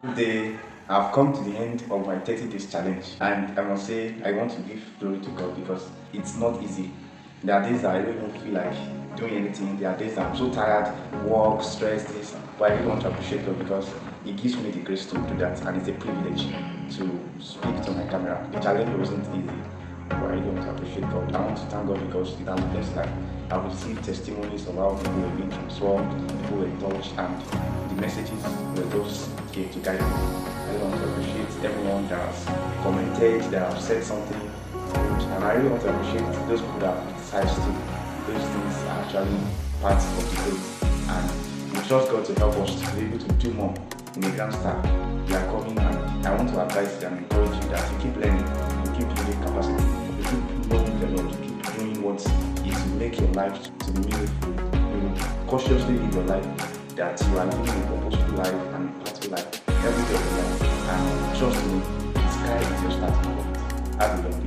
Good day. I've come to the end of my 30 days challenge, and I must say I want to give glory to God because it's not easy. There are days that I don't even feel like doing anything. There are days that I'm so tired, work, stress, this. But I really want to appreciate God because He gives me the grace to do that, and it's a privilege to speak to my camera. The challenge wasn't easy, but I really want to appreciate God. I want to thank God because it has blessed life. I've received testimonies of how people were being transformed, people were touched, and the messages were those came to guide me. I really want to appreciate everyone that has commented, that have said something good, and I really want to appreciate those people that have criticized too. Those things are actually parts of the growth, and we trust God to help us to be able to do more in the grand style. We are coming, and I want to advise you and encourage you that you keep learning, you keep building capacity, you keep knowing the Lord, you keep doing what is to make your life to be meaningful. You cautiously live your life that you are living a purposeful life and impactful life every day of your life. And trust me, the sky is your starting point. Have a